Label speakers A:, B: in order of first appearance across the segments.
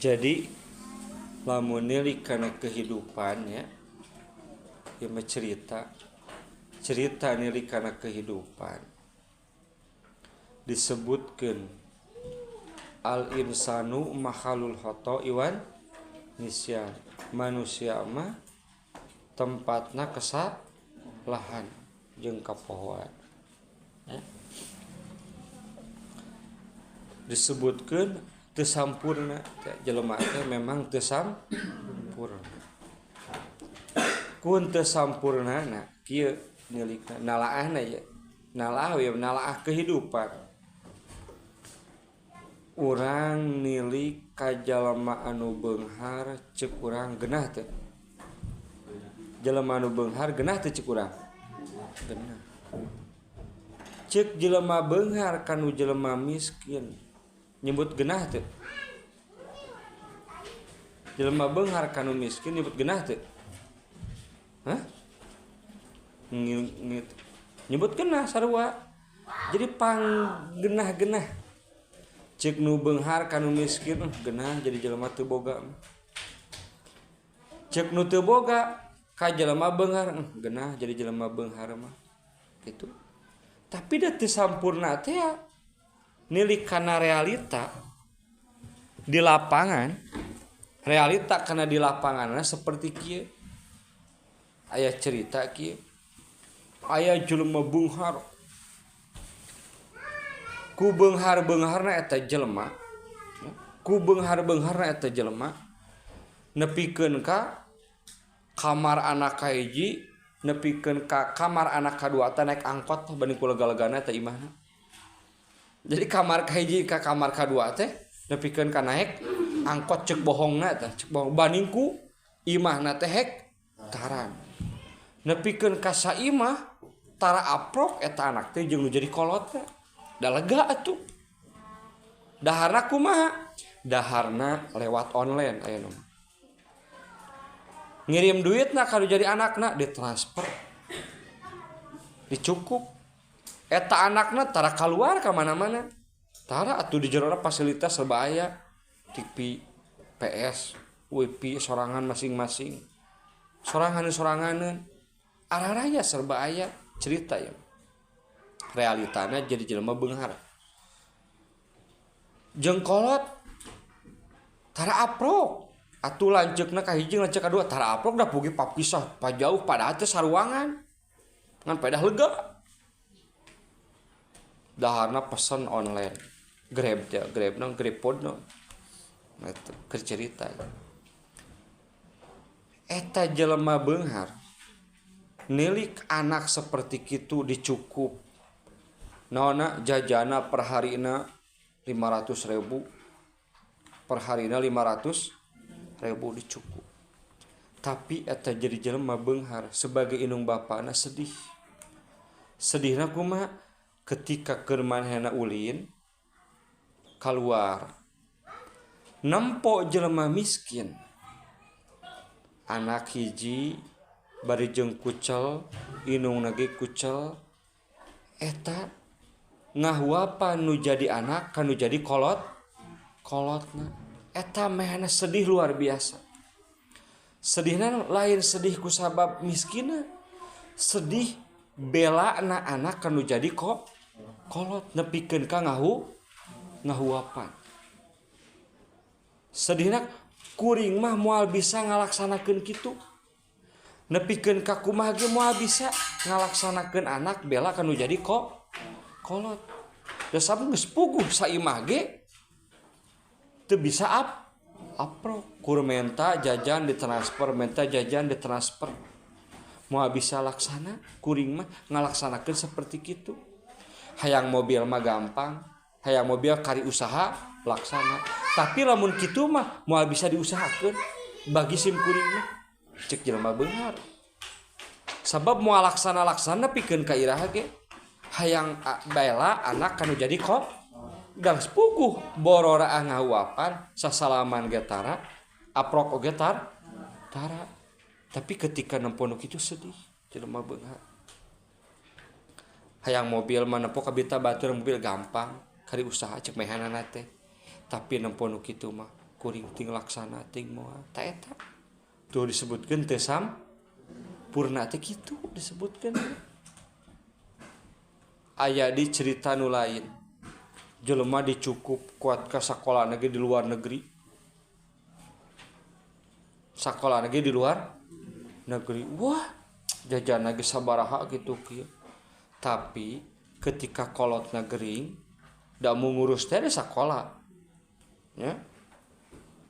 A: Jadi lamun nilik kana kehidupan ya, ieu mah cerita nilik kana kehidupan disebutkeun al insanu mahalul khoto iwan nisyan, manusia mah tempatna kesalahan jeung kapohoan ya. Disebutkeun teu sampurna, jelema teh memang teu sampurna. Kun teu sampurnana kieu nilikna nalaahna ya. Nalaah kehidupan. Urang nilik ka jalema anu beunghar ceuk urang geunah teu? Jalema anu beunghar geunah teu ceuk urang? Geunah. Ceuk jelema beunghar kanu jelema miskin nyebut geunah teu? Jelema beunghar kanu miskin nyebut geunah teu? Hah? Nyebut geunah sarua. Jadi panggeunah-geunah. Ceuk nu beunghar kanu miskin geunah jadi jelema teu boga. Ceuk nu teu boga ka jelema beunghar geunah jadi jelema beunghar mah. Gitu. Tapi da teu sampurna teh ya nilik kana realita di lapangan, realita kana di lapanganna seperti kieu. Aya cerita kieu. Aya jelema beunghar. Ku beunghar-beungharna eta jelema. Ku beunghar-beungharna eta jelema nepikeun ka kamar anak kahiji, nepikeun ka kamar anak kadua teh naik angkot banding ku lega-legana eta imahna. Jadi kamar kahiji ka kamar kadua teh nepikeun ka naik angkot ceuk bohongna teh, ceuk bohong banding ku imahna teh hektaran. Nepikeun ka saimah tara aprok eta anak teh jeung nu jadi kolot teh. Da lega atuh. Daharna kumaha? Daharna lewat online aya nu. Ngirim duitna ka jadi anakna ditransfer. Dicukup. Eta anakna tara kaluar ka mana-mana. Tara atuh di jerona fasilitas serba aya. TV, PS, WiFi sorangan masing-masing. Sorangan-soranganeun. Araraya serba aya cerita ya. Realitana jadi jelema beunghar. Jeung kolot tara aprok. Atuh lanceukna ka hiji lanceuk kadua tara aprok da pugi papisah pajauh padahal teh saruangan. Ngan paedah lega. Daharna pesen online. Grabpod. Eta keur cerita. Eta jelema beunghar nilik anak seperti kitu dicukup. Naonna jajana per harina 500.000. Per harina 500.000 dicukup. Tapi eta jadi jelema beunghar sebagai indung bapana sedih. Sedihna kumaha? Ketika keur manehna ulin keluar nempo jelema miskin anak hiji bari jeung kucel indungna ge kucel eta ngahuapan nu jadi anak kanu jadi kolotna eta mehna sedih luar biasa. Sedihna lain sedih ku sabab miskinna, sedih belana anak kanu jadi kolot nepikeun ka ngahuapan. Sedihna kuring mah moal bisa ngalaksanakeun kitu. Nepikeun ka kumaha ge moal bisa ngalaksanakeun anak bela kanu jadi kolot. Da sabab geus puguh saimah ge teu bisa aprok. Kur menta jajan ditransfer. Moal bisa laksana kuring mah ngalaksanakeun seperti kitu. Hayang mobil mah gampang, hayang mobil kari usaha laksana. Tapi lamun kitu mah moal bisa diusahakeun bagi sim kuring mah ceuk jelema beunghar. Sabab moal laksana pikeun ka iraha ge hayang baela anak kanu jadi gang sepuguh borora ngahuapan sasalaman ge tara aprok oge tara. Tapi ketika nempo nu kitu sedih jelema beunghar. Hayang mobil mah nempo kabita batur mobil gampang, kari usaha cek mehanana teh. Tapi nempo nu kitu mah kuring ting laksana ting moal ta eta tuh disebutkeun teu sampurna teh kitu disebutkeun aya di cerita nu lain jelema dicukup kuat ka sakola ge di luar negeri sakola ge di luar negeri wah jajan ge sabaraha gitu kieu tapi ketika kolotna gering da mengurus teh sakola ya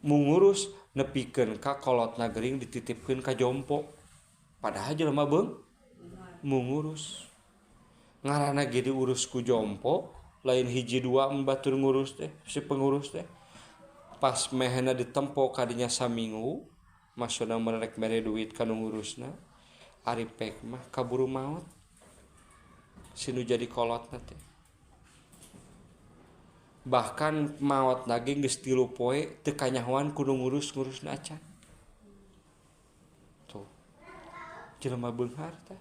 A: mengurus nepikeun ka kolotna gering dititipkeun ka jompo padahal jelema beung mengurus ngaranna ge diurus ku jompo lain hiji dua batur ngurus teh si pengurus teh pas mehena ditempo kadinya saminggu maksudna merek mere duit ka nu ngurusna ari pek mah kaburu maot sinu jadi kolotna teh bahkan maot lagi geus 3 poe teu kanyahoan kudu ngurus-ngurusna acan tuh jelema beunghar teh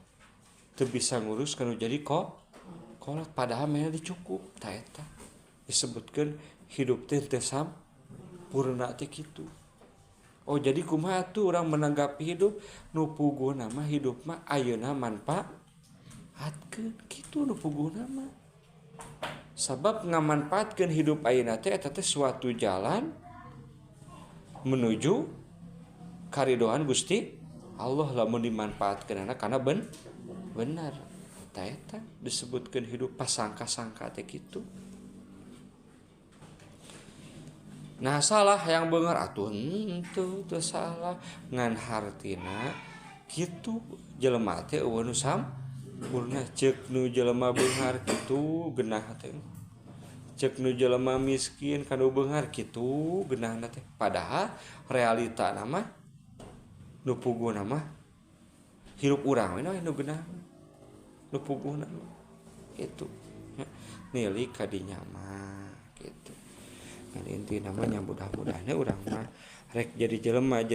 A: teu bisa ngurus kanu jadi kolot padahal mena dicukup ta eta disebutkeun hidup teh teu sampurna teh kitu oh jadi kumaha tuh urang menanggapi hidup nu puguna mah hidup mah ayeuna manfaatkeun kitu nu puguna mah sabab ngamanfaatkeun hidup ayeuna teh eta teh suatu jalan menuju karidoan Gusti Allah lamun dimanfaatkeunana kana bener ta eta disebutkeun hidup pasangka-sangka teh kitu nah salah yang beungar atuh henteu teu salah ngan hartina kitu jelema teh eueuh nu sampurna ceuk nu jelema beunghar kitu genah teh ceuk nu jelema miskin kanu beunghar kitu genahna teh padahal realitana mah nu puguna mah hirup urang we nu genah nu puguna kitu nilai kadinya mah kitu. Inti namanya mudah-mudahan urang mah rek jadi jelema